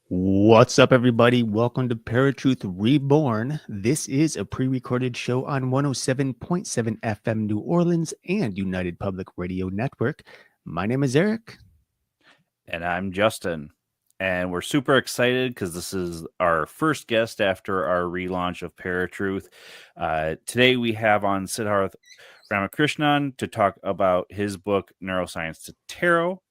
What's up, everybody? Welcome to ParaTruth Reborn. This is a pre-recorded show on 107.7 FM New Orleans and United Public Radio Network. My name is Eric. And I'm Justin. And we're super excited because this is our first guest after our relaunch of ParaTruth. Today we have on Siddharth Ramakrishnan to talk about his book, Neuroscience to Tarot.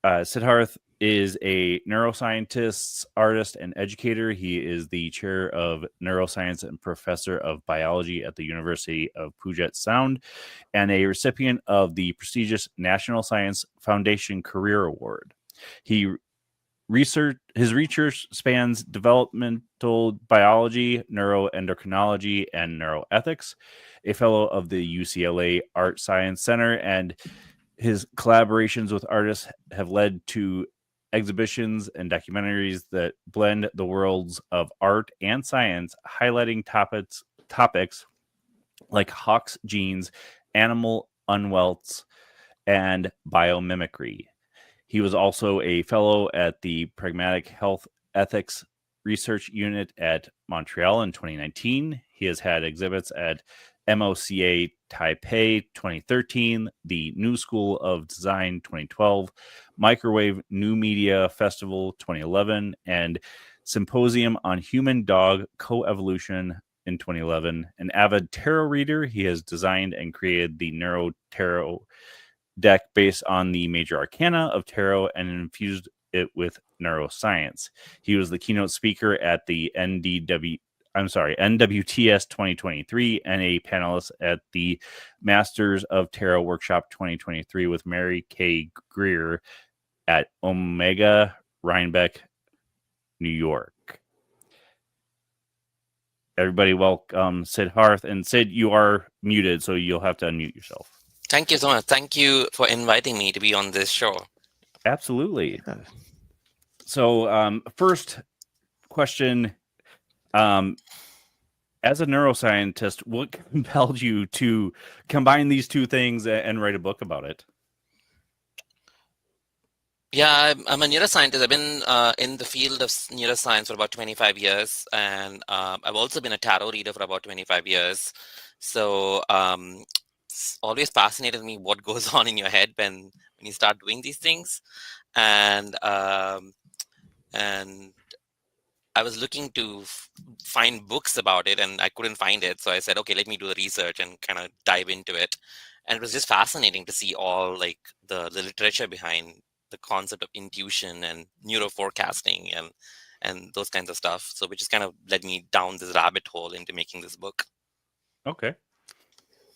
Siddharth is a neuroscientist, artist, and educator. He is the chair of neuroscience and professor of biology at the University of Puget Sound and a recipient of the prestigious National Science Foundation Career Award. His research spans developmental biology, neuroendocrinology, and neuroethics, a fellow of the UCLA Art Science Center, and his collaborations with artists have led to exhibitions and documentaries that blend the worlds of art and science, highlighting topics like Hawk's genes, animal umwelts, and biomimicry. He was also a fellow at the Pragmatic Health Ethics Research Unit at Montreal in 2019. He has had exhibits at MOCA Taipei 2013, the New School of Design 2012, Microwave New Media Festival 2011, and Symposium on Human-Dog Coevolution in 2011. An avid tarot reader, he has designed and created the Tarot deck based on the major arcana of tarot and infused it with neuroscience. He was the keynote speaker at the NWTS 2023 and a panelist at the Masters of Tarot Workshop 2023 with Mary K. Greer at Omega Rhinebeck, New York. Everybody welcome Siddharth. And Sid, you are muted, so you'll have to unmute yourself. Thank you so much. Thank you for inviting me to be on this show. Absolutely. So first question, as a neuroscientist, what compelled you to combine these two things and write a book about it? Yeah, I'm a neuroscientist. I've been in the field of neuroscience for about 25 years, and I've also been a tarot reader for about 25 years. So it's always fascinated me what goes on in your head when you start doing these things, and I was looking to find books about it, and I couldn't find it. So I said, okay, let me do the research and kind of dive into it. And it was just fascinating to see all like the literature behind the concept of intuition and neuroforecasting and those kinds of stuff. So which just kind of led me down this rabbit hole into making this book. Okay.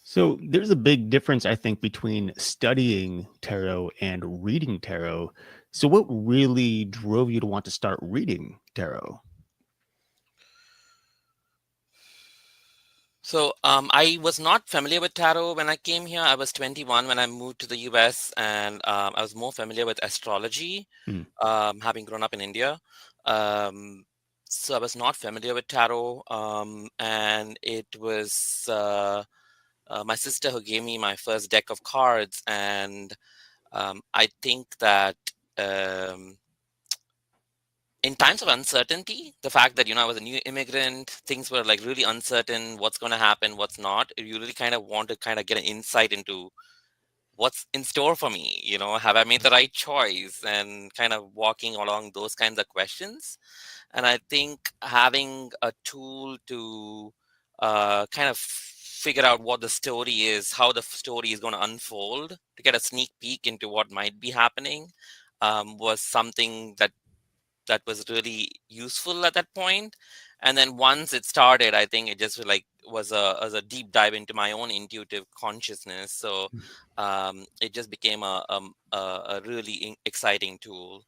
So there's a big difference, I think, between studying tarot and reading tarot. So what really drove you to want to start reading tarot? So I was not familiar with tarot when I came here. I was 21 when I moved to the US, and I was more familiar with astrology, having grown up in India. So I was not familiar with tarot, and it was my sister who gave me my first deck of cards, and I think that in times of uncertainty, the fact that, I was a new immigrant, things were like really uncertain, what's going to happen, what's not. You really kind of want to kind of get an insight into what's in store for me. Have I made the right choice, and kind of walking along those kinds of questions. And I think having a tool to kind of figure out what the story is, how the story is going to unfold, to get a sneak peek into what might be happening, was something that that was really useful at that point. And then once it started, I think it just like was a deep dive into my own intuitive consciousness. So it just became a really exciting tool.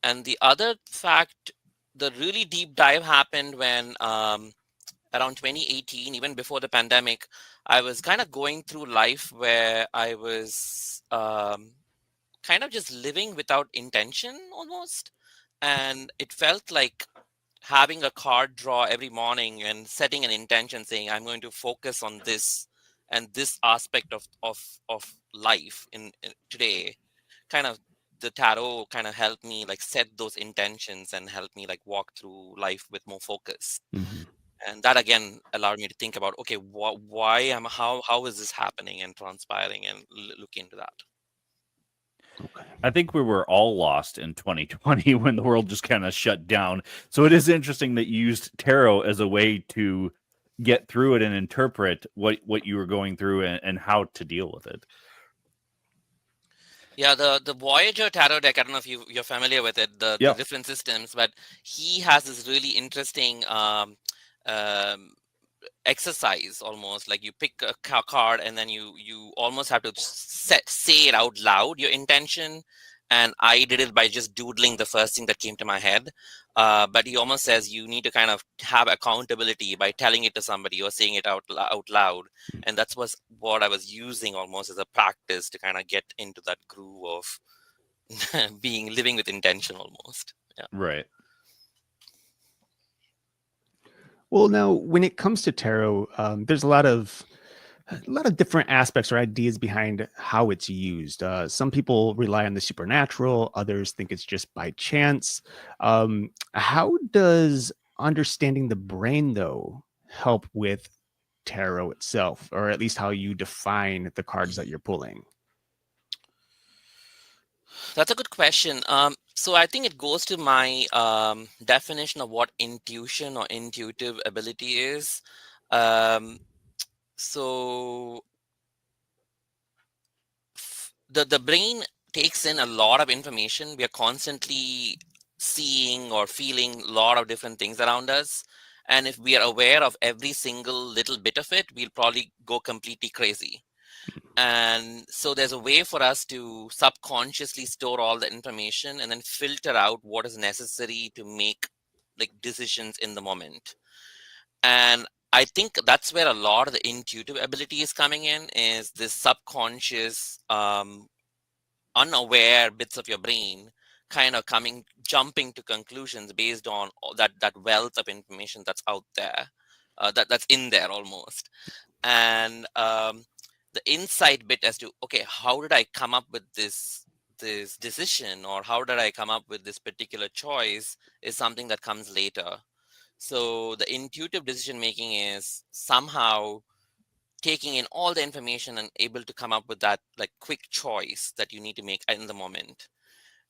And the other fact, the really deep dive happened when around 2018, even before the pandemic, I was kind of going through life where I was kind of just living without intention almost. And it felt like having a card draw every morning and setting an intention saying, I'm going to focus on this and this aspect of life in today. Kind of the tarot kind of helped me like set those intentions and help me like walk through life with more focus. Mm-hmm. And that again allowed me to think about, okay, why am how is this happening and transpiring, and look into that. Okay. I think we were all lost in 2020 when the world just kind of shut down. So it is interesting that you used tarot as a way to get through it and interpret what you were going through and how to deal with it. Yeah, the Voyager tarot deck, I don't know if you're familiar with it, the Yep. different systems, but he has this really interesting um, exercise, almost like you pick a card and then you almost have to say it out loud, your intention. And I did it by just doodling the first thing that came to my head, but he almost says you need to kind of have accountability by telling it to somebody or saying it out loud. And that's what I was using almost as a practice to kind of get into that groove of living with intention almost. Yeah. Right. Well, now when it comes to tarot, there's a lot of different aspects or ideas behind how it's used. Some people rely on the supernatural, others think it's just by chance. How does understanding the brain, though, help with tarot itself, or at least how you define the cards that you're pulling? That's a good question. So I think it goes to my definition of what intuition or intuitive ability is. Um, so the brain takes in a lot of information. We are constantly seeing or feeling a lot of different things around us. And if we are aware of every single little bit of it, we'll probably go completely crazy. And so there's a way for us to subconsciously store all the information and then filter out what is necessary to make like decisions in the moment. And I think that's where a lot of the intuitive ability is coming in, is this subconscious unaware bits of your brain kind of jumping to conclusions based on all that wealth of information that's out there, that's in there almost. And the insight bit as to, okay, how did I come up with this decision, or how did I come up with this particular choice, is something that comes later. So the intuitive decision making is somehow taking in all the information and able to come up with that like quick choice that you need to make in the moment.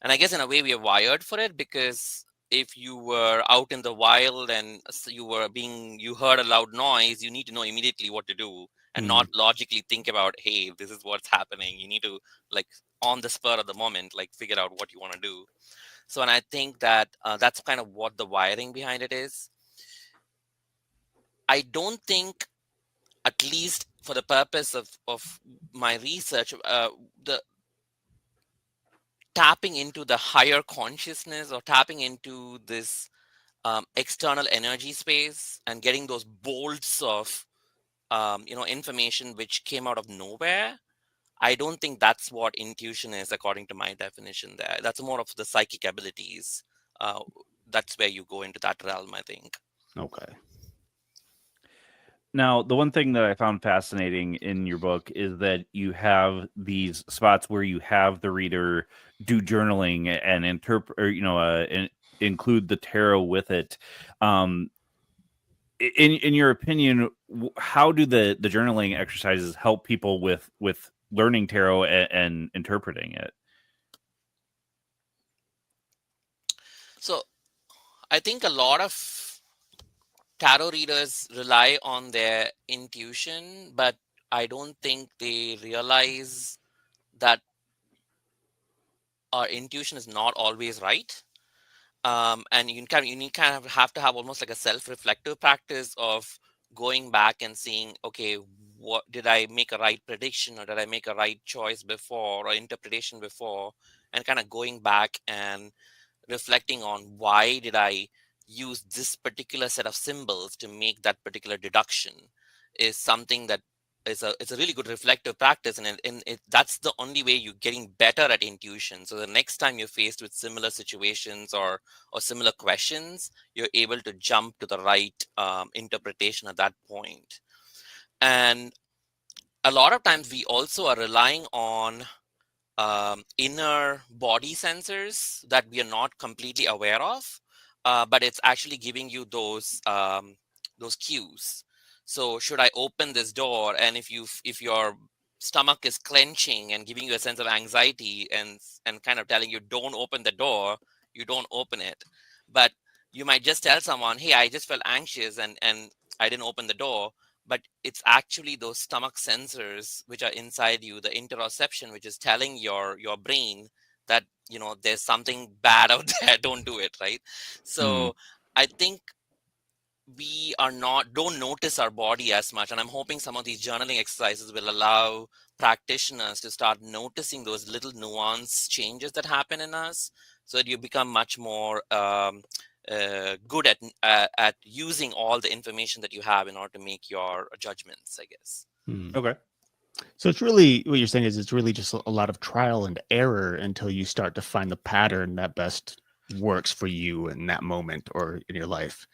And I guess in a way we are wired for it, because if you were out in the wild and you heard a loud noise, you need to know immediately what to do and not logically think about, hey, this is what's happening. You need to, like, on the spur of the moment, like, figure out what you want to do. So, and I think that that's kind of what the wiring behind it is. I don't think, at least for the purpose of my research, the tapping into the higher consciousness or tapping into this external energy space and getting those bolts of information which came out of nowhere. I don't think that's what intuition is, according to my definition. There, that's more of the psychic abilities. That's where you go into that realm, I think. Okay. Now, the one thing that I found fascinating in your book is that you have these spots where you have the reader do journaling and interpret, or include the tarot with it. In your opinion, how do the journaling exercises help people with learning tarot and interpreting it? So I think a lot of tarot readers rely on their intuition, but I don't think they realize that our intuition is not always right. And you kind of have to have almost like a self-reflective practice of going back and seeing, okay, what did I make a right prediction, or did I make a right choice before, or interpretation before, and kind of going back and reflecting on why did I use this particular set of symbols to make that particular deduction is something that it's a really good reflective practice, and that's the only way you're getting better at intuition. So the next time you're faced with similar situations or similar questions, you're able to jump to the right interpretation at that point. And a lot of times we also are relying on inner body sensors that we are not completely aware of, but it's actually giving you those cues. So should I open this door? And if your stomach is clenching and giving you a sense of anxiety and kind of telling you don't open the door, you don't open it. But you might just tell someone, hey, I just felt anxious and I didn't open the door, but it's actually those stomach sensors which are inside you, the interoception, which is telling your brain that there's something bad out there, don't do it, right? So I think we don't notice our body as much, and I'm hoping some of these journaling exercises will allow practitioners to start noticing those little nuance changes that happen in us, so that you become much more good at using all the information that you have in order to make your judgments, I guess. Okay. So it's really, what you're saying is it's really just a lot of trial and error until you start to find the pattern that best works for you in that moment or in your life.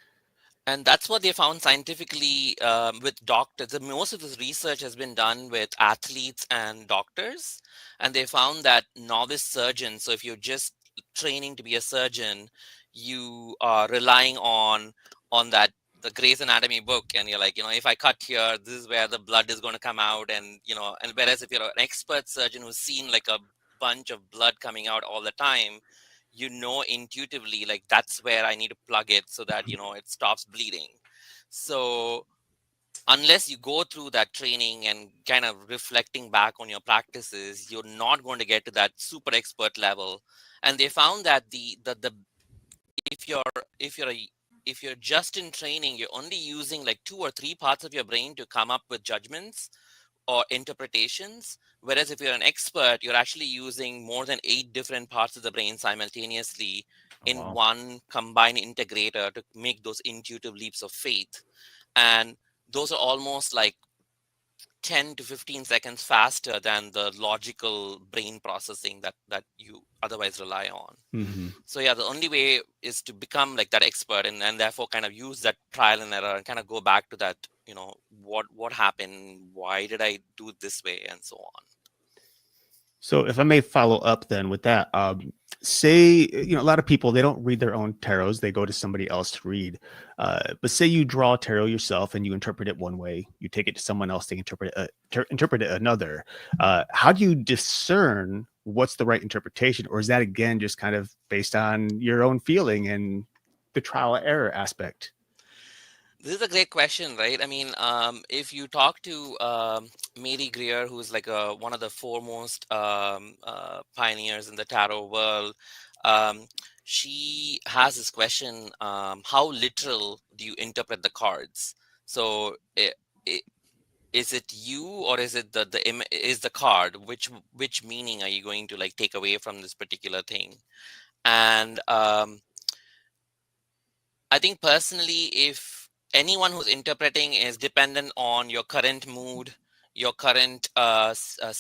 And that's what they found scientifically with doctors. Most of this research has been done with athletes and doctors. And they found that novice surgeons, so if you're just training to be a surgeon, you are relying on the Grey's Anatomy book. And you're like, if I cut here, this is where the blood is going to come out. And whereas if you're an expert surgeon who's seen like a bunch of blood coming out all the time, intuitively, like that's where I need to plug it so that it stops bleeding. So unless you go through that training and kind of reflecting back on your practices, you're not going to get to that super expert level. And they found that the if you're if you're a if you're just in training, you're only using like 2 or 3 parts of your brain to come up with judgments or interpretations. Whereas if you're an expert, you're actually using more than 8 different parts of the brain simultaneously in Wow. one combined integrator to make those intuitive leaps of faith. And those are almost like 10 to 15 seconds faster than the logical brain processing that you otherwise rely on. Mm-hmm. So yeah, the only way is to become like that expert, and therefore kind of use that trial and error and kind of go back to that, what happened, why did I do it this way, and so on. So if I may follow up then with that, say, a lot of people, they don't read their own tarots, they go to somebody else to read. But say you draw a tarot yourself and you interpret it one way, you take it to someone else, they interpret it another. How do you discern what's the right interpretation? Or is that, again, just kind of based on your own feeling and the trial and error aspect? This is a great question, right? I mean, if you talk to Mary Greer, who's like one of the foremost pioneers in the tarot world, she has this question: how literal do you interpret the cards? So, is it you, or is it is the card? Which meaning are you going to like take away from this particular thing? And I think personally, if anyone who's interpreting is dependent on your current mood, your current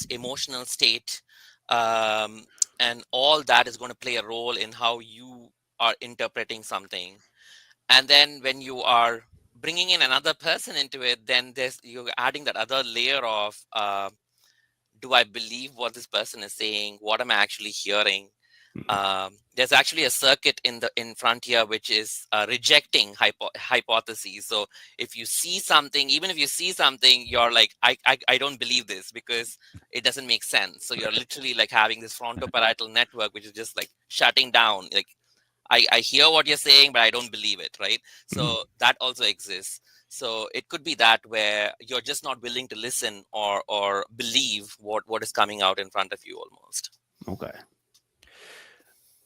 emotional state, and all that is going to play a role in how you are interpreting something. And then when you are bringing in another person into it, then you're adding that other layer of do I believe what this person is saying? What am I actually hearing? There's actually a circuit in Frontier which is rejecting hypotheses. So if you see something, even if you see something, you're like, I don't believe this because it doesn't make sense. So you're literally like having this frontoparietal network which is just like shutting down. Like I hear what you're saying, but I don't believe it, right? So that also exists. So it could be that where you're just not willing to listen or believe what is coming out in front of you almost. Okay.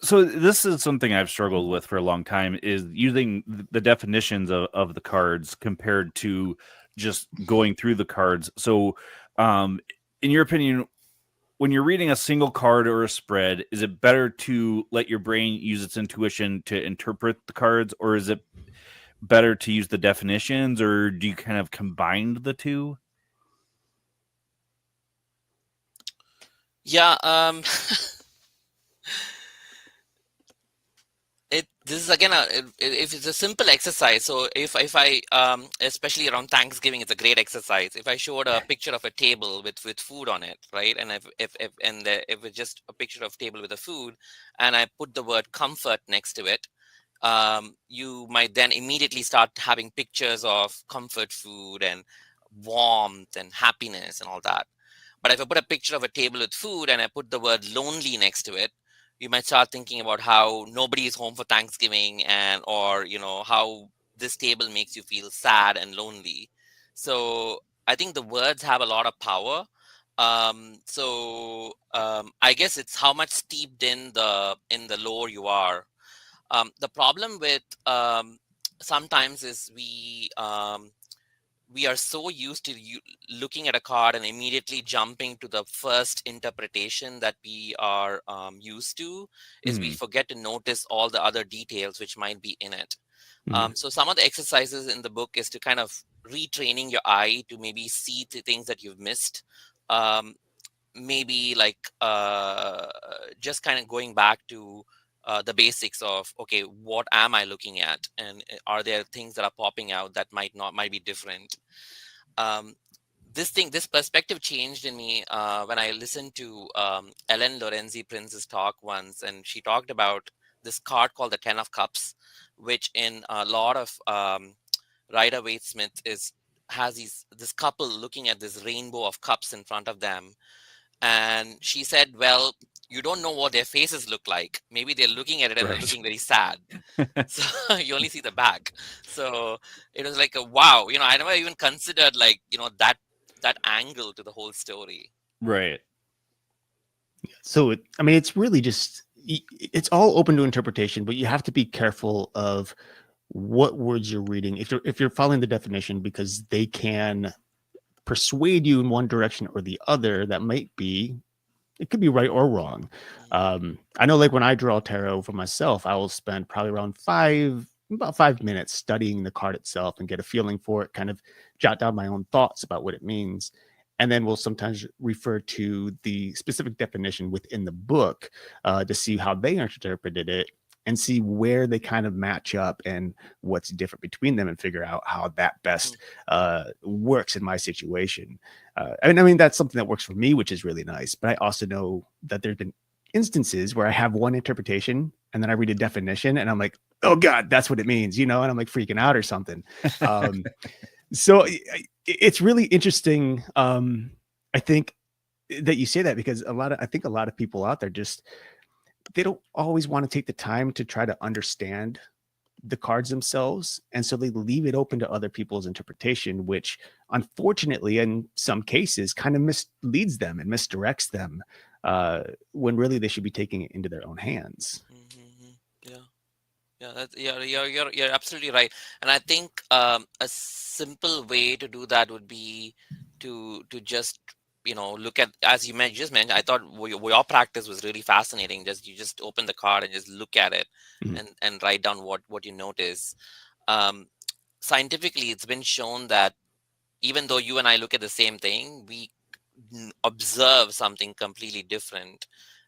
So this is something I've struggled with for a long time, is using the definitions of the cards compared to just going through the cards. So in your opinion, when you're reading a single card or a spread, is it better to let your brain use its intuition to interpret the cards, or is it better to use the definitions, or do you kind of combine the two? Yeah, this is again if it's a simple exercise. So if I especially around Thanksgiving, it's a great exercise. If I showed a picture of a table with food on it, right, and if it's just a picture of table with the food, and I put the word comfort next to it, you might then immediately start having pictures of comfort food and warmth and happiness and all that. But if I put a picture of a table with food and I put the word lonely next to it, you might start thinking about how nobody is home for Thanksgiving, and or how this table makes you feel sad and lonely. So I think the words have a lot of power. I guess it's how much steeped in the lore you are. The problem with sometimes is we are so used to looking at a card and immediately jumping to the first interpretation that we are used to, is we forget to notice all the other details which might be in it. So some of the exercises in the book is to kind of retraining your eye to maybe see the things that you've missed. Maybe like just kind of going back to the basics of, okay, what am I looking at, and are there things that are popping out that might be different. This perspective changed in me when I listened to Ellen Lorenzi Prince's talk once, and she talked about this card called the 10 of Cups, which in a lot of Rider-Waite Smith has this couple looking at this rainbow of cups in front of them. And she said, well, you don't know what their faces look like. Maybe they're looking at it and they're looking very sad. So you only see the back. So it was like wow, I never even considered like, that angle to the whole story. Right. So, it's really just, it's all open to interpretation, but you have to be careful of what words you're reading if you're following the definition, because they can persuade you in one direction or the other. It could be right or wrong. I know, like when I draw tarot for myself, I will spend probably around about 5 minutes studying the card itself and get a feeling for it, kind of jot down my own thoughts about what it means. And then we'll sometimes refer to the specific definition within the book to see how they interpreted it and see where they kind of match up and what's different between them, and figure out how that best works in my situation. That's something that works for me, which is really nice. But I also know that there's been instances where I have one interpretation and then I read a definition and I'm like, oh God, that's what it means, and I'm like freaking out or something. So it's really interesting. I think that you say that, because I think a lot of people out there they don't always want to take the time to try to understand the cards themselves. And so they leave it open to other people's interpretation, which unfortunately in some cases kind of misleads them and misdirects them when really they should be taking it into their own hands. You're absolutely right. And I think a simple way to do that would be to just look at, as you just mentioned. I thought your practice was really fascinating. You just open the card and just look at it and write down what you notice. Scientifically, it's been shown that even though you and I look at the same thing, we observe something completely different.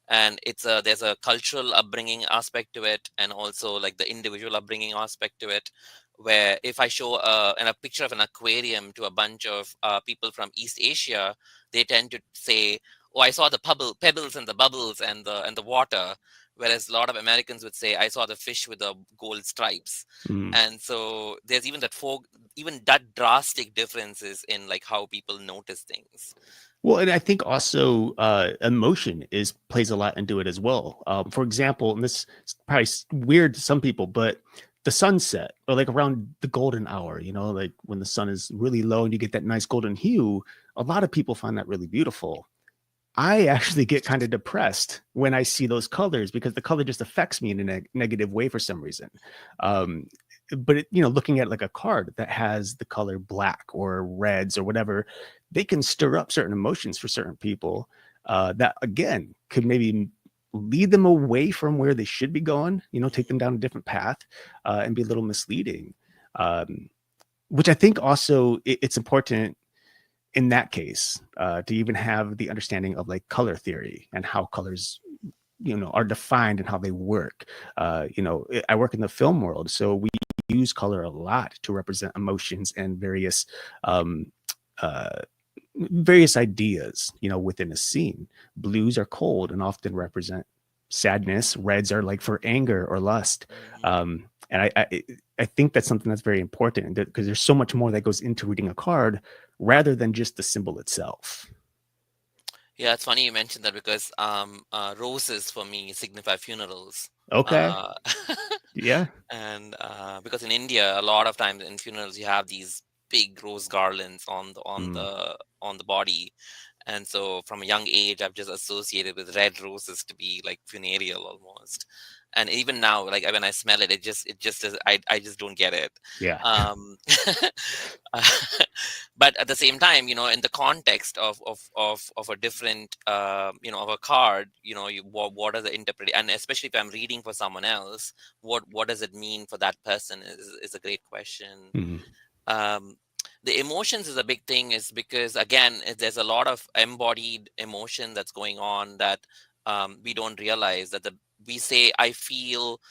And there's a cultural upbringing aspect to it, and also like the individual upbringing aspect to it, where if I show a picture of an aquarium to a bunch of people from East Asia, they tend to say, oh, I saw the pebbles and the bubbles and the water, whereas a lot of Americans would say, I saw the fish with the gold stripes. And so there's even that drastic differences in like how people notice things. Well, and I think also emotion plays a lot into it as well. For example, and this is probably weird to some people, but the sunset, or like around the golden hour, like when the sun is really low and you get that nice golden hue, a lot of people find that really beautiful. I actually get kind of depressed when I see those colors because the color just affects me in a negative way for some reason. Um, but looking at like a card that has the color black or reds or whatever, they can stir up certain emotions for certain people. That again could maybe lead them away from where they should be going. Take them down a different path, and be a little misleading. Which I think also it's important in that case, to even have the understanding of like color theory and how colors, are defined and how they work. I work in the film world, so we use color a lot to represent emotions and um, uh, various ideas, within a scene. Blues are cold and often represent sadness. Reds are like for anger or lust. And I think that's something that's very important because there's so much more that goes into reading a card rather than just the symbol itself. Yeah, it's funny you mentioned that because roses for me signify funerals. Okay. Uh, Yeah. and because in India, a lot of times in funerals you have these big rose garlands Mm. on the body, and so from a young age I've just associated with red roses to be like funereal almost. And even now, like when I smell it, it just is, I just don't get it. Yeah. um but at the same time, in the context of a different of a card, what does it interpret, and especially if I'm reading for someone else, what does it mean for that person is a great question. Mhm. um the emotions is a big thing, is because again, there's a lot of embodied emotion that's going on that we don't realize that we say I feel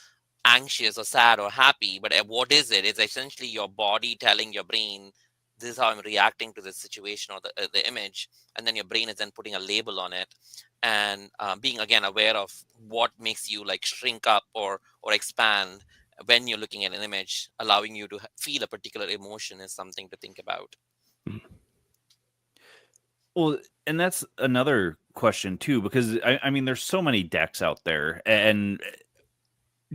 anxious or sad or happy, but what is it? It's essentially your body telling your brain, this is how I'm reacting to this situation or the image, and then your brain is then putting a label on it. And being again aware of what makes you like shrink up or expand when you're looking at an image, allowing you to feel a particular emotion, is something to think about. Well, and that's another question too, because I mean, there's so many decks out there, and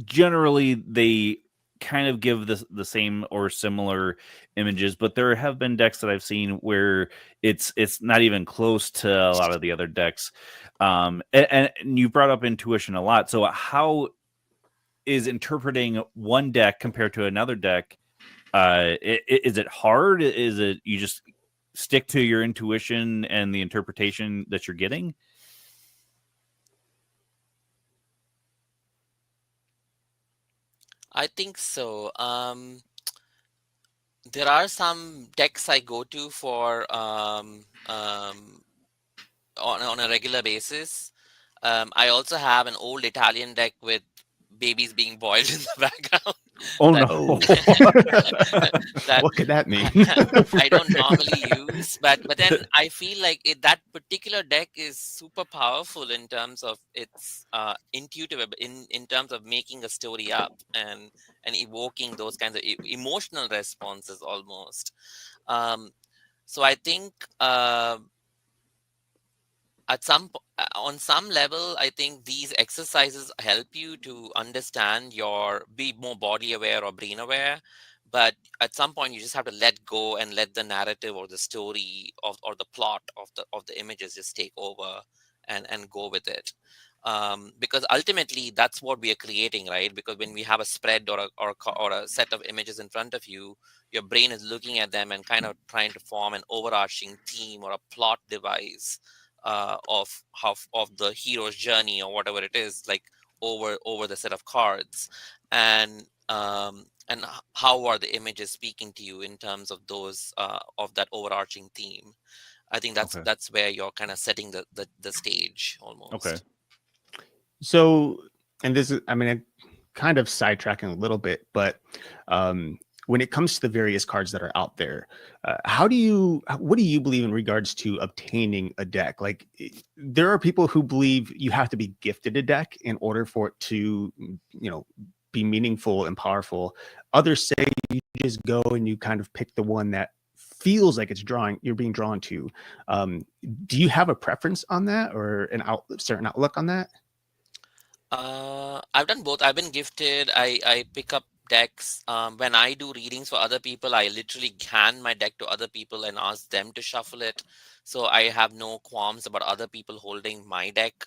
generally they kind of give the same or similar images, but there have been decks that I've seen where it's not even close to a lot of the other decks. And you brought up intuition a lot. So how is interpreting one deck compared to another deck? Is it hard? Is it you just stick to your intuition and the interpretation that you're getting? I think so. There are some decks I go to for on a regular basis. I also have an old Italian deck with babies being boiled in the background. Oh that, no! that What could that mean? I don't normally use, but then I feel like that particular deck is super powerful in terms of its intuitive in terms of making a story up and evoking those kinds of emotional responses almost. Um, so I think on some level, I think these exercises help you to understand be more body aware or brain aware. But at some point, you just have to let go and let the narrative or the story or the plot of the images just take over and go with it. Because ultimately, that's what we are creating, right? Because when we have a spread or a set of images in front of you, your brain is looking at them and kind of trying to form an overarching theme or a plot device of the hero's journey or whatever it is, like over the set of cards. And how are the images speaking to you in terms of those of that overarching theme. I think Okay. that's where you're kind of setting the stage almost. Okay. So, and this is, I mean, I'm kind of sidetracking a little bit, but when it comes to the various cards that are out there, what do you believe in regards to obtaining a deck? Like, there are people who believe you have to be gifted a deck in order for it to, be meaningful and powerful. Others say you just go and you kind of pick the one that feels like you're being drawn to. Do you have a preference on that or certain outlook on that? I've done both. I've been gifted. I pick up decks. When I do readings for other people, I literally hand my deck to other people and ask them to shuffle it. So I have no qualms about other people holding my deck.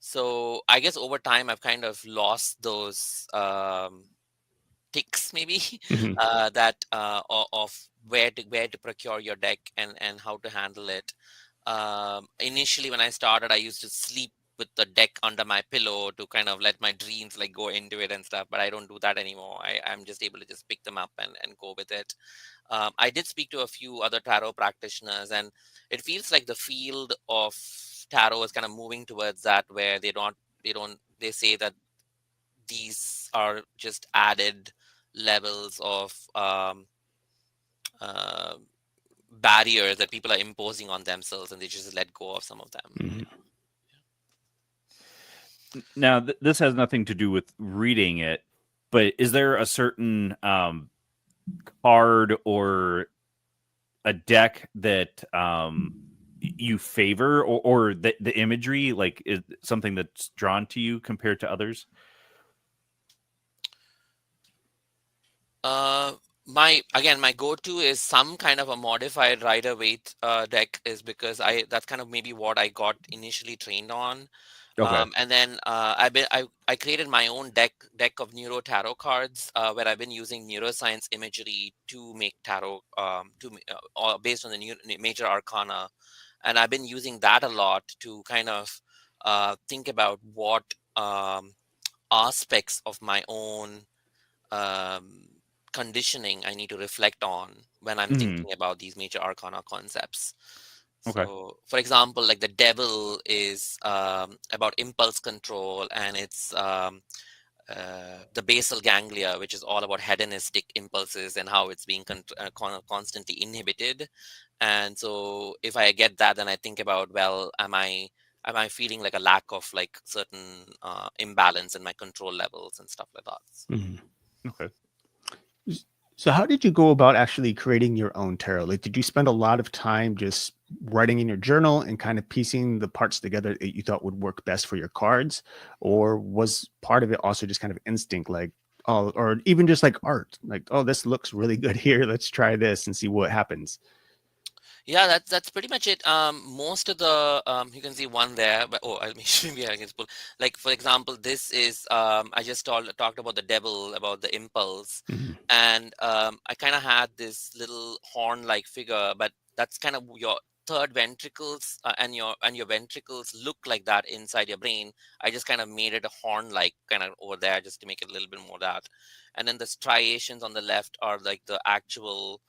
So I guess over time I've kind of lost those ticks, maybe Mhm. that of where to procure your deck and how to handle it. Initially, when I started, I used to sleep with the deck under my pillow to kind of let my dreams like go into it and stuff. But I don't do that anymore. I'm just able to just pick them up and go with it. I did speak to a few other tarot practitioners, and it feels like the field of tarot is kind of moving towards that, where they say that these are just added levels of uh, barriers that people are imposing on themselves, and they just let go of some of them. Mhm. Now, this has nothing to do with reading it, but is there a certain card or a deck that you favor, or the imagery like is something that's drawn to you compared to others? My go-to is some kind of a modified Rider-Waite deck, is because that's kind of maybe what I got initially trained on. Okay. And then I created my own deck of neuro tarot cards, where I've been using neuroscience imagery to make tarot, based on the major arcana, and I've been using that a lot to kind of think about what aspects of my own um, conditioning I need to reflect on when I'm thinking about these major arcana concepts. Okay. So, for example, like the devil is about impulse control, and it's the basal ganglia, which is all about hedonistic impulses and how it's being constantly inhibited. And so, if I get that, then I think about, well, am I feeling like a lack of like certain imbalance in my control levels and stuff like that. Mhm. Okay. So how did you go about actually creating your own tarot? Like, did you spend a lot of time just writing in your journal and kind of piecing the parts together that you thought would work best for your cards? Or was part of it also just kind of instinct, like, oh, or even just like art, like, oh, this looks really good here. Let's try this and see what happens. Yeah, that's pretty much it. Most of the you can see one there, but maybe I can pull. Like for example, this is I just talked about the devil, about the impulse, Mhm. and I kind of had this little horn-like figure, but that's kind of your third ventricles, and your ventricles look like that inside your brain. I just kind of made it a horn-like kind of over there, just to make it a little bit more that. And then the striations on the left are like the actual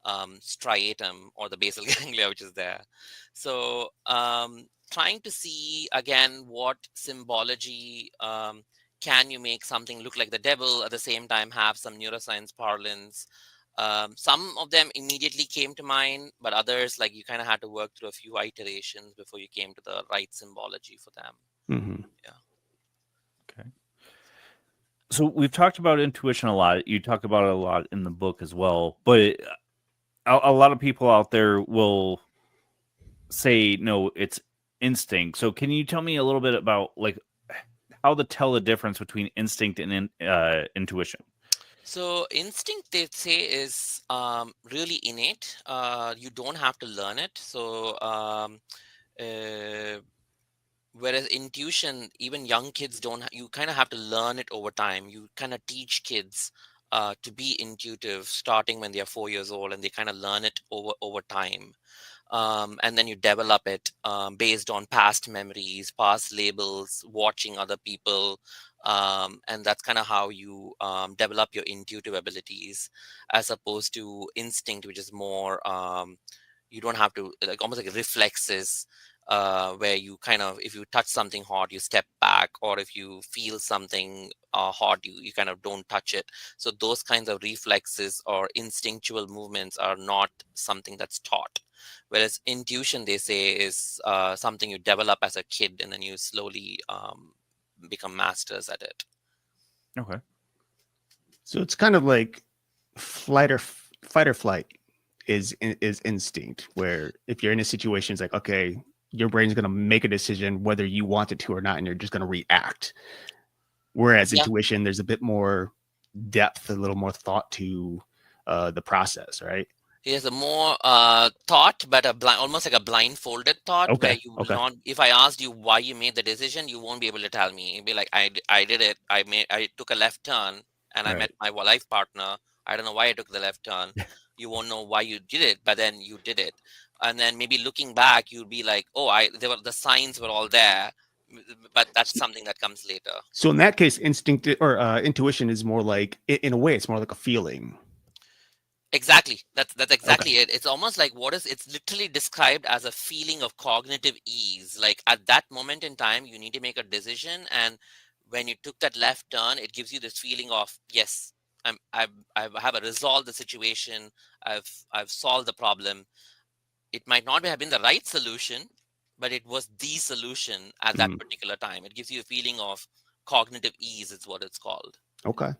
striatum, or the basal ganglia, which is there. So trying to see again what symbology can you make something look like the devil, at the same time have some neuroscience parlance. Some of them immediately came to mind, but others, like, you kind of had to work through a few iterations before you came to the right symbology for them. Mhm. Okay. So we've talked about intuition a lot. You talk about it a lot in the book as well, but a lot of people out there will say, no, it's instinct. So can you tell me a little bit about like how to tell the difference between instinct and intuition? So instinct, they say, is really innate. You don't have to learn it. So uh, whereas intuition, even young kids don't. You kind of have to learn it over time. You kind of teach kids to be intuitive, starting when they are 4 years old, and they kind of learn it over time. And then you develop it based on past memories, past labels, watching other people, and that's kind of how you develop your intuitive abilities, as opposed to instinct, which is more, you don't have to, like, almost like reflexes, where you kind of, if you touch something hot, you step back, or if you feel something hot, you kind of don't touch it. So those kinds of reflexes or instinctual movements are not something that's taught. Whereas intuition, they say, is something you develop as a kid, and then you slowly become masters at it. Okay. So it's kind of like fight or flight is instinct, where if you're in a situation, it's like, okay, your brain's going to make a decision whether you want it to or not, and you're just going to react. Whereas Yeah. intuition, there's a bit more depth, a little more thought to the process, right? He has a more thought, but almost like a blindfolded thought, where Okay. you will Okay. not. If I asked you why you made the decision, you won't be able to tell me. You'll be like, I did it. I took a left turn, and I met Right. my life partner. I don't know why I took the left turn. You won't know why you did it, but then you did it. And then maybe looking back, you'll be like, oh, the signs were all there, but that's something that comes later. So in that case, instinct or intuition is more like, in a way, it's more like a feeling. Exactly. That's Okay. exactly it. It's almost like it's literally described as a feeling of cognitive ease. Like at that moment in time, you need to make a decision, and when you took that left turn, it gives you this feeling of, yes, I have resolved the situation. I've solved the problem. It might not have been the right solution, but it was the solution at that Mhm. particular time. It gives you a feeling of cognitive ease. Is what it's called. Okay.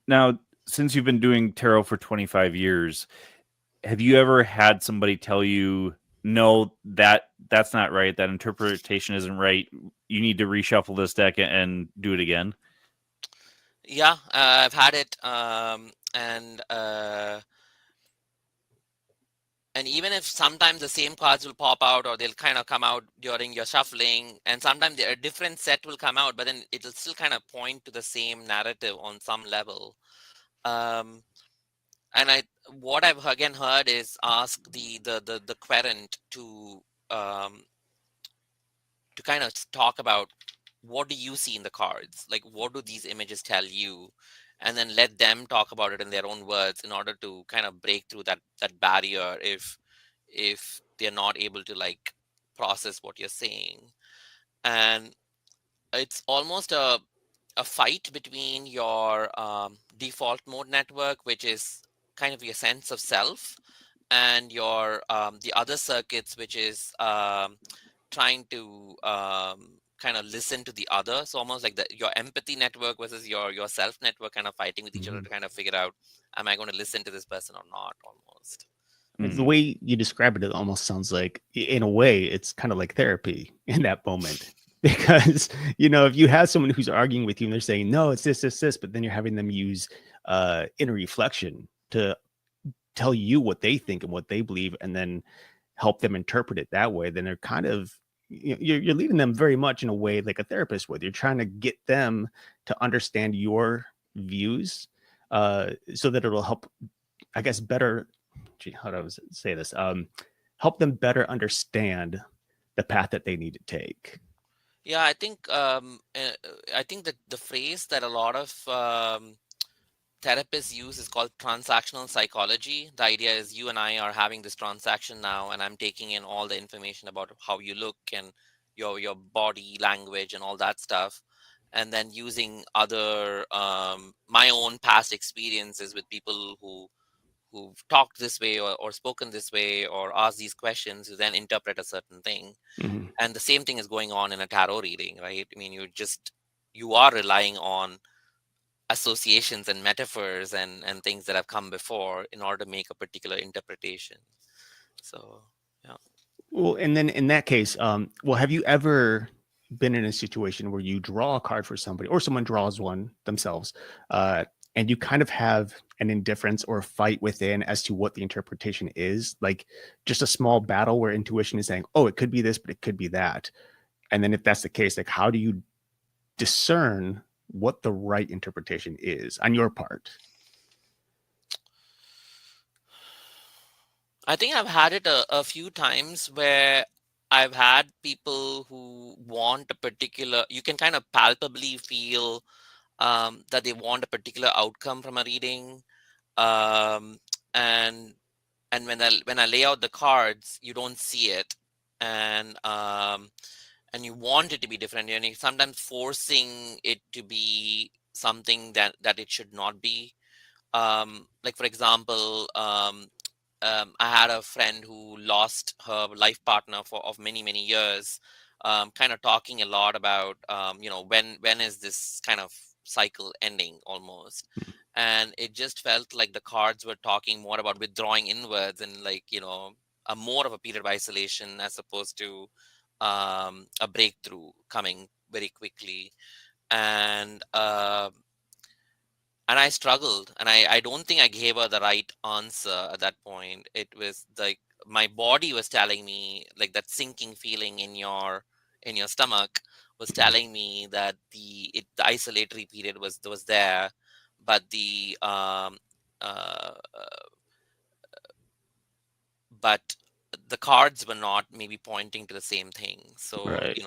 Now, since you've been doing tarot for 25 years, have you ever had somebody tell you, no, that's not right, that interpretation isn't right, you need to reshuffle this deck and do it again? Yeah, I've had it, and even if sometimes the same cards will pop out, or they'll kind of come out during your shuffling, and sometimes a different set will come out, but then it'll still kind of point to the same narrative on some level. Um, and what I've again heard is ask the querent um, to kind of talk about, what do you see in the cards? Like, what do these images tell you? And then let them talk about it in their own words, in order to kind of break through that barrier, if they're not able to like process what you're saying. And it's almost a fight between your default mode network, which is kind of your sense of self, and your the other circuits, which is trying to kind of listen to the other. So almost like your empathy network versus your self network, kind of fighting with each other Mhm. to kind of figure out, am I going to listen to this person or not, almost. The way you describe it, it almost sounds like, in a way, it's kind of like therapy in that moment. Because, if you have someone who's arguing with you and they're saying, no, it's this, but then you're having them use inner reflection to tell you what they think and what they believe, and then help them interpret it that way, then they're kind of, you're leading them very much in a way like a therapist would. You're trying to get them to understand your views, so that it'll help, I guess, better. How do I say this? Help them better understand the path that they need to take. Yeah, I think that the phrase that a lot of therapists use is called transactional psychology. The idea is, you and I are having this transaction now, and I'm taking in all the information about how you look, and your body language and all that stuff, and then using other my own past experiences with people who've talked this way, or spoken this way, or asked these questions, to then interpret a certain thing. Mhm. And the same thing is going on in a tarot reading, right? I mean, you are relying on associations and metaphors, and things that have come before, in order to make a particular interpretation. So yeah. Well, and then in that case, well, have you ever been in a situation where you draw a card for somebody, or someone draws one themselves, and you kind of have an indifference or a fight within as to what the interpretation is? Like, just a small battle where intuition is saying, oh, it could be this, but it could be that. And then if that's the case, like, how do you discern what the right interpretation is on your part? I think I've had it a few times, where I've had people who want a particular, you can kind of palpably feel that they want a particular outcome from a reading. Um, and when I lay out the cards, you don't see it. And you want it to be different, and you're sometimes forcing it to be something that it should not be. Like, for example, I had a friend who lost her life partner of many years, kind of talking a lot about, when is this kind of cycle ending, almost. And it just felt like the cards were talking more about withdrawing inwards, and, like, a more of a period of isolation, as opposed to a breakthrough coming very quickly. and I struggled, and I don't think I gave her the right answer at that point. It was like my body was telling me, like, that sinking feeling in your stomach was telling me that the isolatory period was there, but uh, but the cards were not maybe pointing to the same thing. So Right.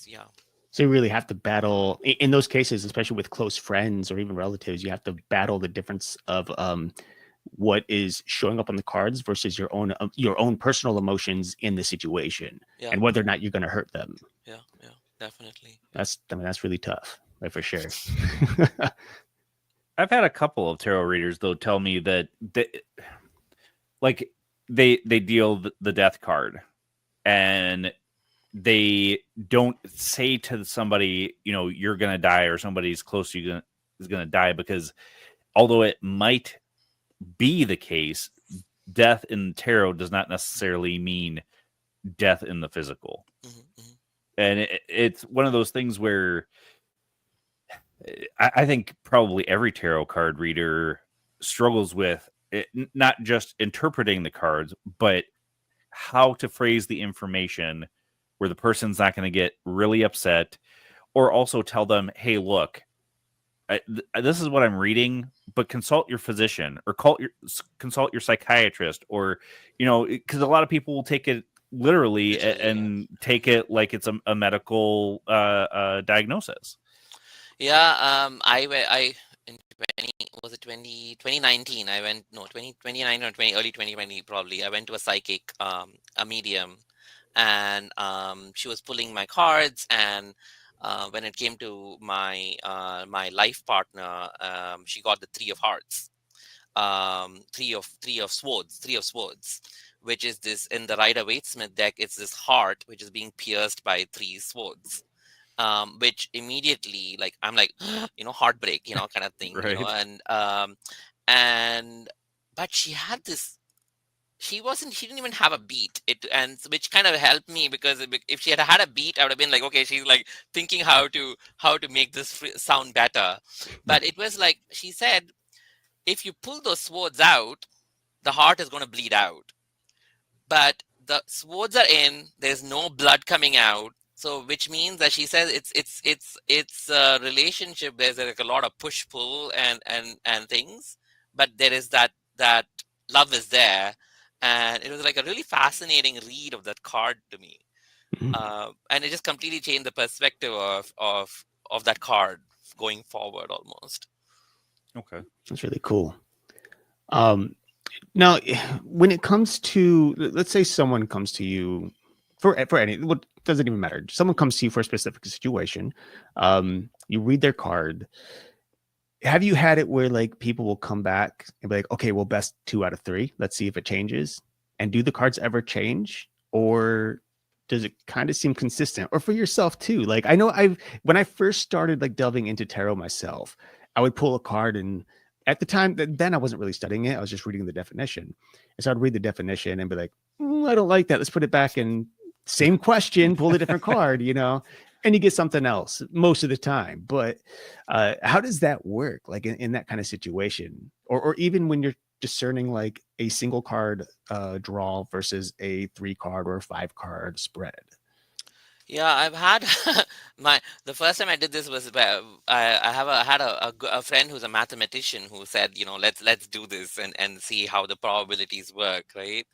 yeah. So you really have to battle in those cases, especially with close friends or even relatives. You have to battle the difference of what is showing up on the cards versus your own personal emotions in the situation, Yeah. and whether or not you're going to hurt them. Yeah, definitely. That's really tough, right? For sure. I've had a couple of tarot readers though tell me that they deal the death card, and they don't say to somebody, you're gonna die, or somebody's close to you is gonna die, because although it might be the case, death in tarot does not necessarily mean death in the physical. And it's one of those things where I think probably every tarot card reader struggles with it, not just interpreting the cards, but how to phrase the information where the person's not going to get really upset, or also tell them, hey, look, this is what I'm reading, but consult your physician, or consult your psychiatrist, or, because a lot of people will take it literally and take it like it's a medical diagnosis. Yeah, I in 2019, I went, no, 2019 or early 2020 probably, I went to a psychic, a medium, and she was pulling my cards, and when it came to my my life partner, she got the Three of Hearts, three of swords, which is this, in the Rider-Waite-Smith deck, it's this heart which is being pierced by three swords. Which immediately, like, I'm like, heartbreak, kind of thing, Right. and but she had this, she didn't even have a beat, and which kind of helped me, because if she had had a beat, I would have been like, okay, she's like thinking how to make this sound better. But it was like, she said, if you pull those swords out, the heart is going to bleed out, but the swords are in, there's no blood coming out. So which means that, she says, it's a relationship, there's like a lot of push pull and things, but there is that love is there. And it was like a really fascinating read of that card to me. And it just completely changed the perspective of that card going forward, almost. Okay. That's really cool. Now, when it comes to, let's say someone comes to you for any, what doesn't even matter. Someone comes to you for a specific situation. You read their card. Have you had it where, like, people will come back and be like, okay, well, best 2 out of 3. Let's see if it changes. And do the cards ever change, or does it kind of seem consistent? Or for yourself too? Like, I know when I first started like delving into tarot myself, I would pull a card, and at the time, then I wasn't really studying it. I was just reading the definition. And so I'd read the definition and be like, I don't like that. Let's put it back in. Same question, pull a different card, and you get something else most of the time. But how does that work? Like in that kind of situation, or even when you're discerning like a single card draw versus a 3-card or 5-card spread? Yeah, I've had the first time I did this was, I had a friend who's a mathematician, who said, let's do this and see how the probabilities work, right?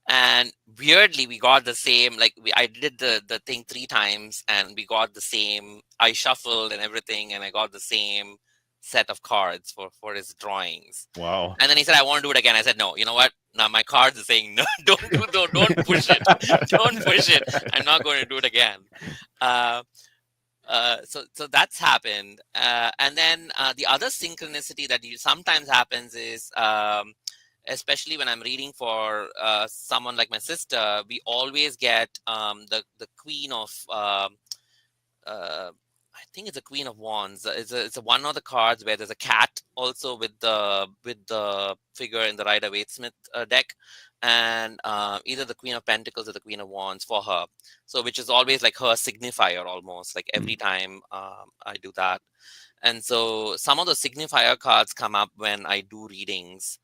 And weirdly, we got the same, like, I did the thing 3 times, and we got the same, I shuffled and everything, and I got the same set of cards for his drawings. Wow. And then he said, I want to do it again. I said, no, you know what? Now my cards are saying, no, don't push it. Don't push it. I'm not going to do it again. So that's happened. And then the other synchronicity that sometimes happens is, especially when I'm reading for someone like my sister, we always get the queen of I think it's a Queen of Wands. It's a one of the cards where there's a cat also with the figure in the Rider Waite Smith deck, and either the Queen of Pentacles or the Queen of Wands for her. So which is always like her signifier almost like every time I do that. And so some of the signifier cards come up when I do readings.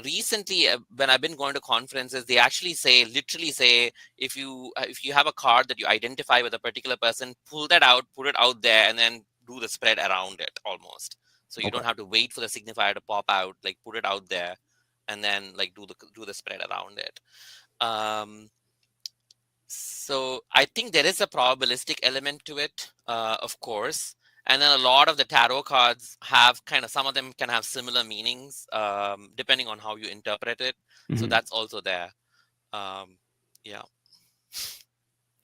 Recently, when I've been going to conferences, they actually literally say, if you have a card that you identify with a particular person, pull that out, put it out there, and then do the spread around it almost. So you don't have to wait for the signifier to pop out, like put it out there, and then like do the spread around it. So I think there is a probabilistic element to it, of course. And then a lot of the tarot cards have some of them can have similar meanings, depending on how you interpret it. So that's also there. Yeah.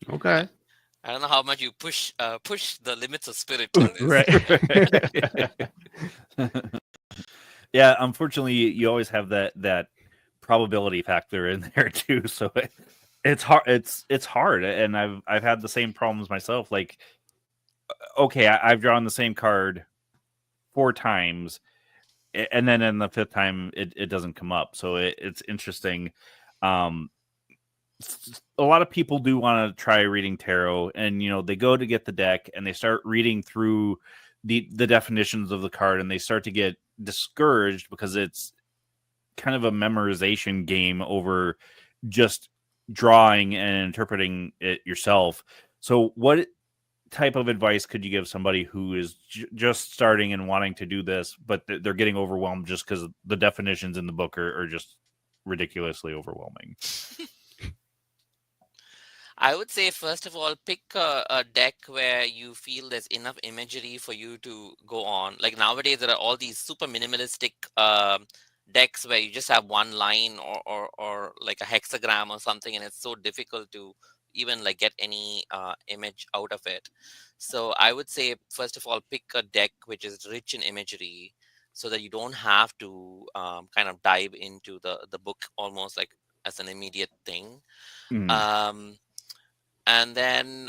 Okay. I don't know how much you push the limits of spirit in this. Right. Yeah, unfortunately, you always have that probability factor in there too. So it's hard. It's hard, and I've had the same problems myself. Like, okay, I've drawn the same card 4 times, and then in the 5th time it doesn't come up. So it's interesting. A lot of people do want to try reading tarot, and they go to get the deck and they start reading through the definitions of the card, and they start to get discouraged because it's kind of a memorization game over just drawing and interpreting it yourself. So what type of advice could you give somebody who is just starting and wanting to do this, but they're getting overwhelmed just because the definitions in the book are just ridiculously overwhelming? I would say, first of all, pick a deck where you feel there's enough imagery for you to go on. Like nowadays, there are all these super minimalistic decks where you just have one line or like a hexagram or something, and it's so difficult to even like get any image out of it. So I would say, first of all, pick a deck which is rich in imagery, so that you don't have to kind of dive into the book almost like as an immediate thing. And then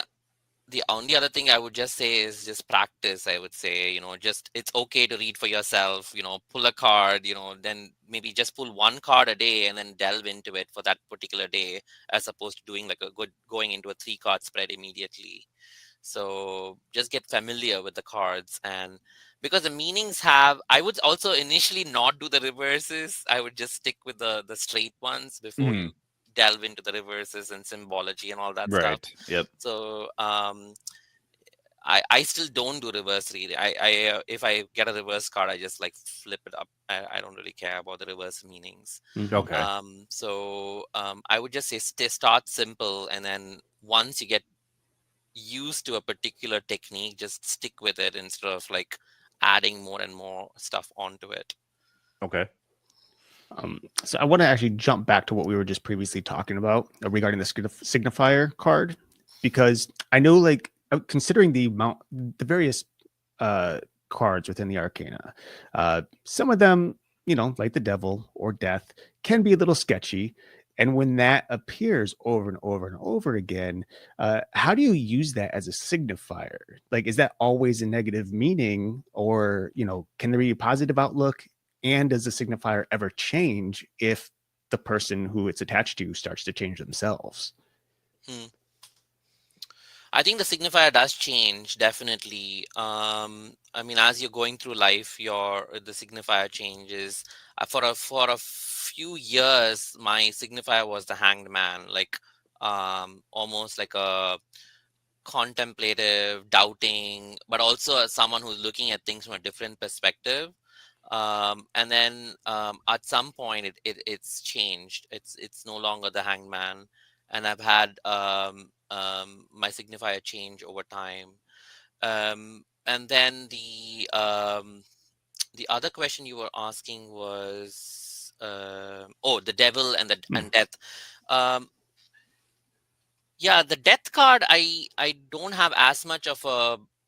the only other thing I would just say is just practice. I would say, just it's okay to read for yourself, pull a card, then maybe just pull one card a day and then delve into it for that particular day, as opposed to doing like going into a 3-card spread immediately. So just get familiar with the cards, and because the meanings I would also initially not do the reverses. I would just stick with the straight ones before you delve into the reverses and symbology and all that stuff. Yep. So I still don't do reverse reading. I if I get a reverse card, I just like flip it up. I don't really care about the reverse meanings. Okay. So I would just say start simple, and then once you get used to a particular technique, just stick with it instead of like adding more and more stuff onto it. Okay. So I want to actually jump back to what we were just previously talking about regarding the signifier card, because I know, like, considering the various cards within the arcana, some of them, like the devil or death, can be a little sketchy. And when that appears over and over and over again, how do you use that as a signifier? Like, is that always a negative meaning, or, can there be a positive outlook? And does the signifier ever change if the person who it's attached to starts to change themselves? I think the signifier does change, definitely. I mean, as you're going through life, the signifier changes. For a few years, my signifier was the Hanged Man, like almost like a contemplative, doubting, but also as someone who's looking at things from a different perspective. And then at some point, it's changed. It's no longer the Hanged Man, and I've had my signifier change over time. And then the other question you were asking was the devil and and death. Yeah, the death card I don't have as much of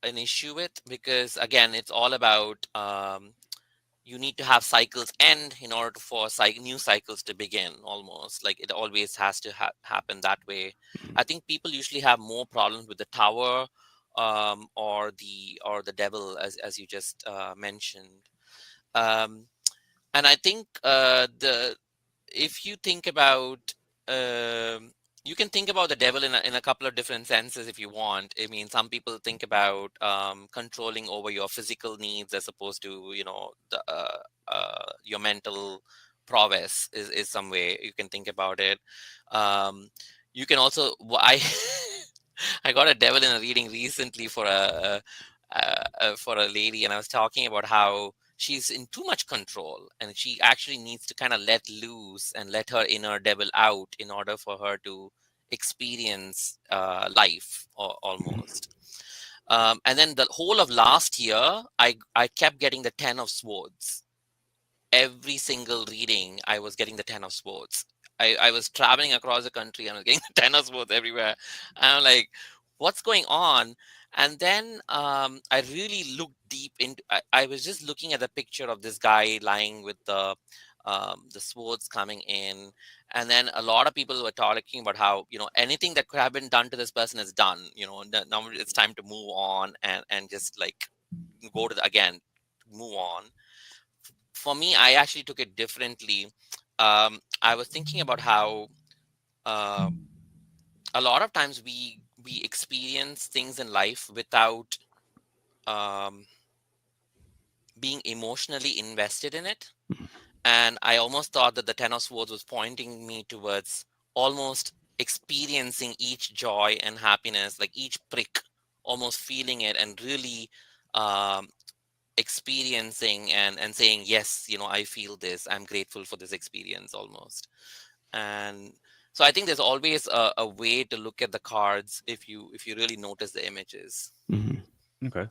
an issue with, because again, it's all about you need to have cycles end in order for new cycles to begin. Almost like it always has to happen that way. I think people usually have more problems with the Tower or the devil, as you just mentioned. And I think if you think about, you can think about the devil in a couple of different senses if you want. I mean, some people think about controlling over your physical needs as opposed to, your mental prowess is some way you can think about it. You can also, I got a devil in a reading recently for a lady, and I was talking about how she's in too much control, and she actually needs to kind of let loose and let her inner devil out in order for her to experience life, almost. And then the whole of last year, I kept getting the 10 of swords. Every single reading, I was getting the 10 of swords. I was traveling across the country and I was getting the 10 of swords everywhere. And I'm like, what's going on? And then I really looked deep into. I was just looking at the picture of this guy lying with the swords coming in, and then a lot of people were talking about how, anything that could have been done to this person is done. Now it's time to move on and just like go to move on. For me, I actually took it differently. I was thinking about how uh, a lot of times we experience things in life without um, being emotionally invested in it. And I almost thought that the Ten of Swords was pointing me towards almost experiencing each joy and happiness, like each prick, almost feeling it and really um, experiencing and saying, yes, I feel this, I'm grateful for this experience almost. And so I think there's always a way to look at the cards if you really notice the images. Okay.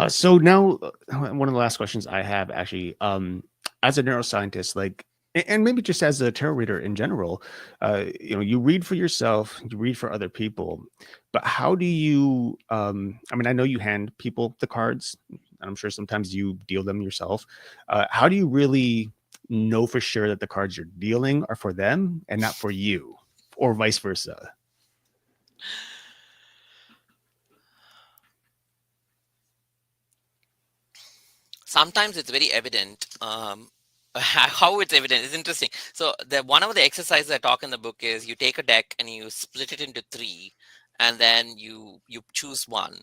So now, one of the last questions I have, actually, as a neuroscientist, and maybe just as a tarot reader in general, you read for yourself, you read for other people, but how do you? I mean, I know you hand people the cards, and I'm sure sometimes you deal them yourself. How do you really know for sure that the cards you're dealing are for them and not for you, or vice versa? Sometimes it's very evident. How it's evident is interesting. So one of the exercises I talk in the book is you take a deck and you split it into 3, and then you choose one.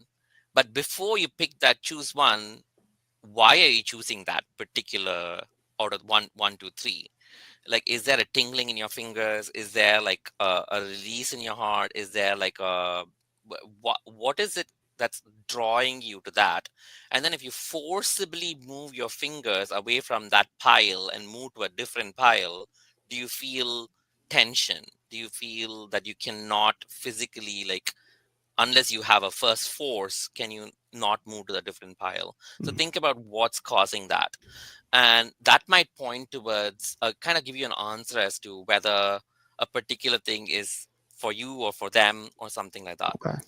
But before you pick that choose one, why are you choosing that particular out of 1, 1, 2, 3? Like, is there a tingling in your fingers? Is there like a release in your heart? Is there like what is it that's drawing you to that? And then if you forcibly move your fingers away from that pile and move to a different pile, do you feel tension? Do you feel that you cannot physically, like, unless you have a first force, can you not move to a different pile? So think about what's causing that. And that might point towards kind of give you an answer as to whether a particular thing is for you or for them or something like that. Okay.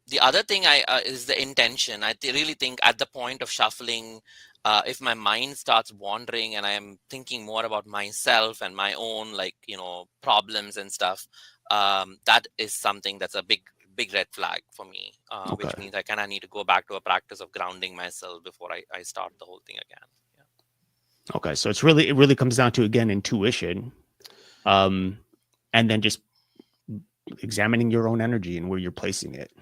The other thing is the intention. I really think at the point of shuffling, if my mind starts wandering and I am thinking more about myself and my own, like, problems and stuff, that is something that's a big red flag for me, which Okay. means I kind of need to go back to a practice of grounding myself before I start the whole thing again. Yeah. Okay. So it really comes down to, again, intuition, and then just examining your own energy and where you're placing it.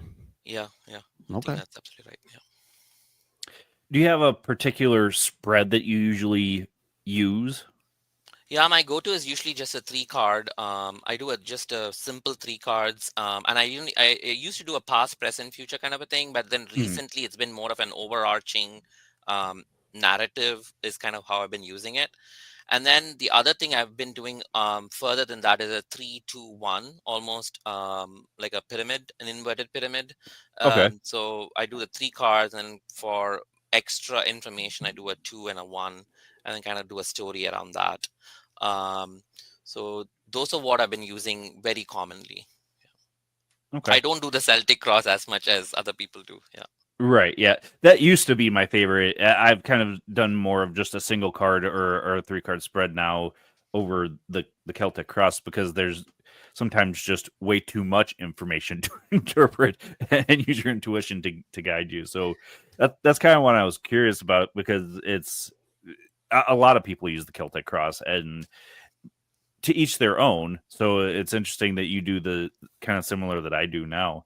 Yeah. I Okay. think that's absolutely right. Yeah. Do you have a particular spread that you usually use? Yeah, my go-to is usually just a 3 card. I do just a simple 3 cards, and I used to do a past, present, future kind of a thing, but then recently it's been more of an overarching narrative is kind of how I've been using it. And then the other thing I've been doing further than that is a 3, 2, 1, almost like a pyramid, an inverted pyramid. Okay. So I do the 3 cards, and for extra information, I do a 2 and a 1, and then kind of do a story around that. So those are what I've been using very commonly. Okay. I don't do the Celtic cross as much as other people do. Yeah. Right. Yeah. That used to be my favorite. I've kind of done more of just a single card or a 3 card spread now. over the Celtic cross, because there's sometimes just way too much information to interpret, and use your intuition to guide you. So that's kind of what I was curious about, because it's a lot of people use the Celtic cross, and to each their own. So it's interesting that you do the kind of similar that I do now.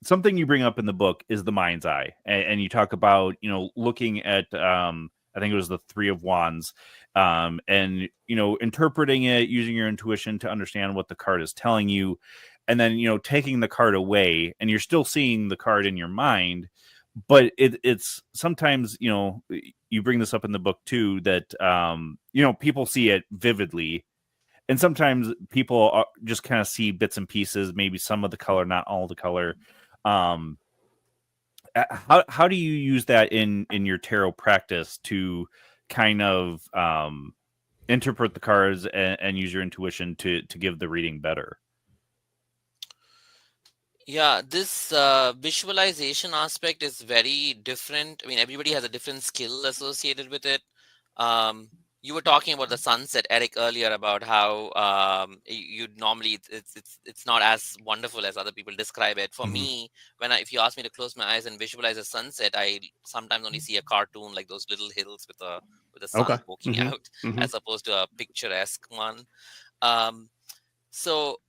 Something you bring up in the book is the mind's eye, and you talk about, looking at, I think it was the Three of Wands, and, interpreting it, using your intuition to understand what the card is telling you, and then, taking the card away, and you're still seeing the card in your mind, but it's sometimes, you bring this up in the book too, that, people see it vividly. And sometimes people just kind of see bits and pieces, maybe some of the color, not all the color. How do you use that in your tarot practice to kind of interpret the cards and use your intuition to give the reading better? Yeah, this visualization aspect is very different. I mean, everybody has a different skill associated with it. You were talking about the sunset, Eric, earlier, about how you normally it's not as wonderful as other people describe it. For me, if you ask me to close my eyes and visualize a sunset, I sometimes only see a cartoon, like those little hills with the sun poking out, as opposed to a picturesque one. So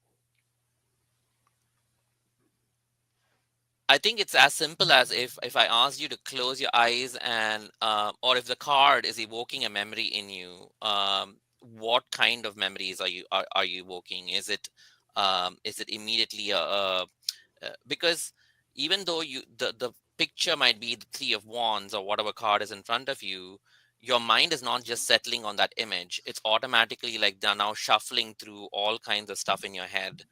I think it's as simple as if I asked you to close your eyes, and or if the card is evoking a memory in you, what kind of memories are you evoking? Is it immediately because even though the picture might be the Three of Wands or whatever card is in front of you, your mind is not just settling on that image. It's automatically, like, they're now shuffling through all kinds of stuff in your head.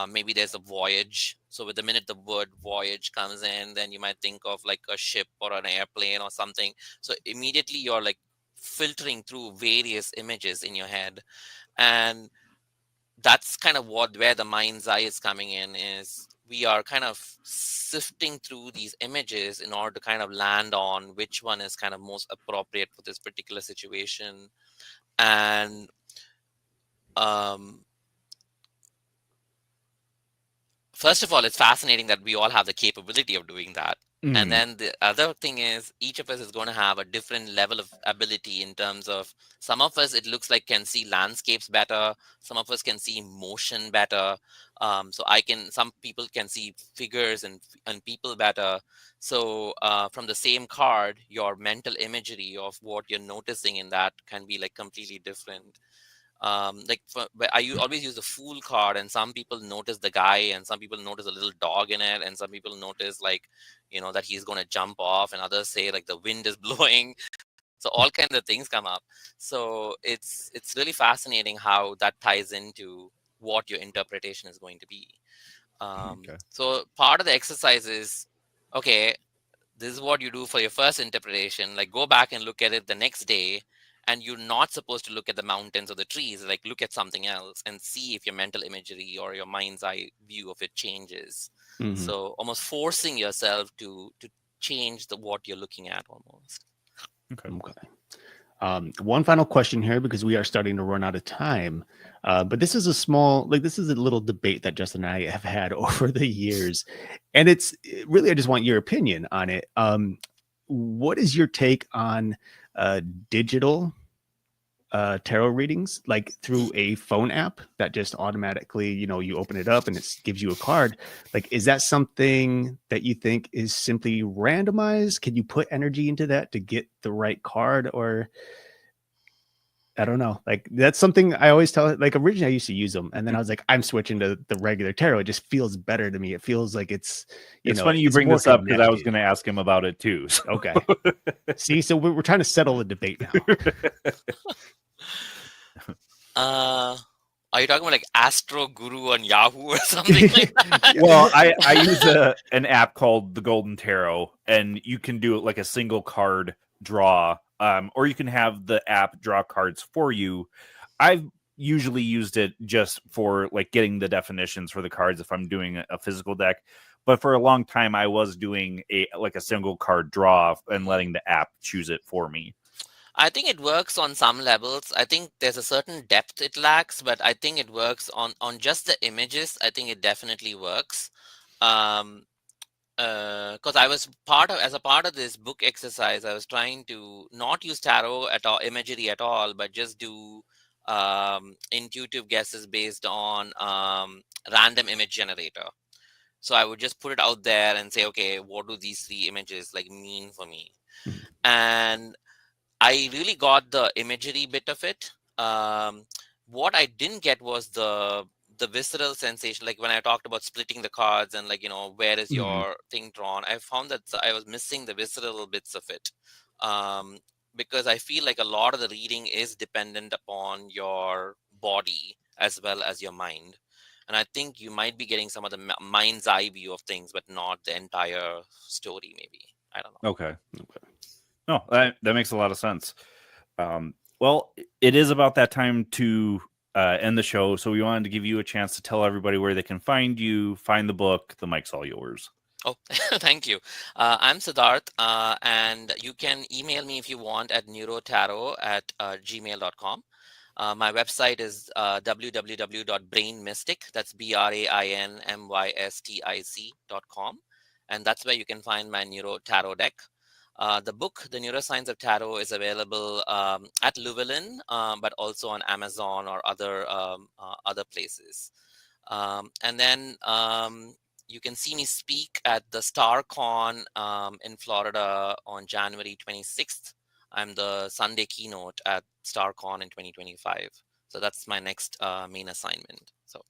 Maybe there's a voyage. So with the minute the word voyage comes in, then you might think of like a ship or an airplane or something. So immediately you're like filtering through various images in your head. And that's kind of where the mind's eye is coming in, is we are kind of sifting through these images in order to kind of land on which one is kind of most appropriate for this particular situation. And first of all, it's fascinating that we all have the capability of doing that. And then the other thing is, each of us is going to have a different level of ability in terms of, some of us, it looks like, can see landscapes better. Some of us can see motion better. Some people can see figures and people better. So from the same card, your mental imagery of what you're noticing in that can be like completely different. I always use the Fool card, and some people notice the guy, and some people notice a little dog in it, and some people notice, like, that he's going to jump off, and others say like the wind is blowing. So all kinds of things come up. So it's really fascinating how that ties into what your interpretation is going to be. So part of the exercise is, okay, this is what you do for your first interpretation. Like, go back and look at it the next day. And you're not supposed to look at the mountains or the trees, like look at something else and see if your mental imagery or your mind's eye view of it changes. So almost forcing yourself to change what you're looking at almost. Okay. One final question here, because we are starting to run out of time. But this is a little debate that Justin and I have had over the years. And it's really, I just want your opinion on it. What is your take on digital tarot readings, like through a phone app that just automatically, you open it up and it gives you a card? Like, is that something that you think is simply randomized? Can you put energy into that to get the right card? Or I don't know. Like, that's something I always tell. Like, originally I used to use them, and then I was like, I'm switching to the regular tarot. It just feels better to me. It feels like it's funny you bring this up, because I was going to ask him about it too. So. Okay. See, so we're trying to settle the debate now. Are you talking about like Astro Guru on Yahoo or something like that? Well, I use an app called the Golden Tarot, and you can do it like a single card draw, or you can have the app draw cards for you. I've usually used it just for like getting the definitions for the cards if I'm doing a physical deck. But for a long time, I was doing a single card draw and letting the app choose it for me. I think it works on some levels. I think there's a certain depth it lacks, but I think it works on just the images. I think it definitely works. Um, because I was as a part of this book exercise, I was trying to not use tarot at all, imagery at all, but just do intuitive guesses based on random image generator. So I would just put it out there and say, okay, what do these three images like mean for me? Mhm. And I really got the imagery bit of it. What I didn't get was the visceral sensation. Like when I talked about splitting the cards and like, where is Mhm. your thing drawn? I found that I was missing the visceral bits of it. Because I feel like a lot of the reading is dependent upon your body as well as your mind. And I think you might be getting some of the mind's eye view of things, but not the entire story, maybe. I don't know. Okay. No, that makes a lot of sense. Well, it is about that time to end the show, so we wanted to give you a chance to tell everybody where they can find you, find the book. The mic's all yours. Oh, thank you. I'm Siddharth, and you can email me if you want at neurotarot@gmail.com. My website is www.brainmystic, that's BRAINMYSTIC.com. And that's where you can find my Neuro Tarot deck. The book, The Neuroscience of Tarot, is available at Llewellyn, but also on Amazon or other places. And then you can see me speak at the StarCon in Florida on January 26th. I'm the Sunday keynote at StarCon in 2025. So that's my next main assignment. So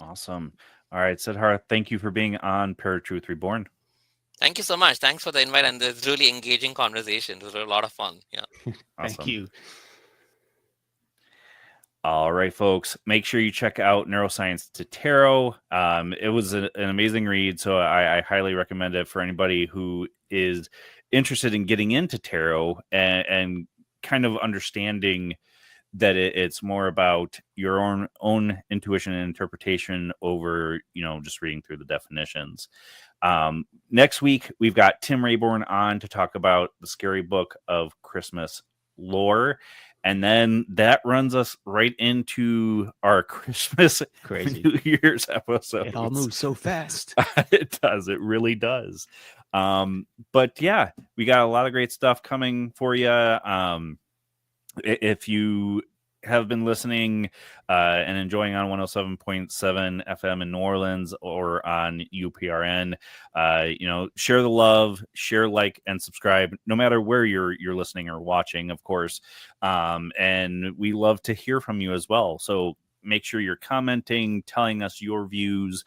Awesome. All right, Siddharth, thank you for being on ParaTruth Reborn. thank you so much. Thanks for the invite, and this really engaging conversation. It was a lot of fun. Yeah. Thank Awesome. you. All right, folks, make sure you check out Neuroscience to Tarot. It was an amazing read, so I highly recommend it for anybody who is interested in getting into tarot and kind of understanding that it's more about your own intuition and interpretation over, just reading through the definitions. Next week, we've got Tim Reborn on to talk about the scary book of Christmas lore. And then that runs us right into our Christmas Crazy. New Year's episode. It all moves so fast. It does. It really does. But yeah, we got a lot of great stuff coming for you. If you have been listening and enjoying on 107.7 FM in New Orleans or on UPRN, share the love, share, like, and subscribe, no matter where you're listening or watching, of course. And we love to hear from you as well. So make sure you're commenting, telling us your views.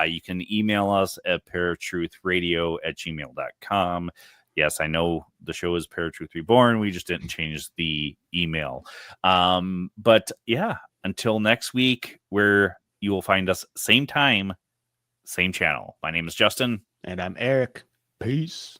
You can email us at paratruthradio@gmail.com. Yes, I know the show is ParaTruth Reborn. We just didn't change the email. But yeah, until next week, where you will find us same time, same channel. My name is Justin. And I'm Eric. Peace.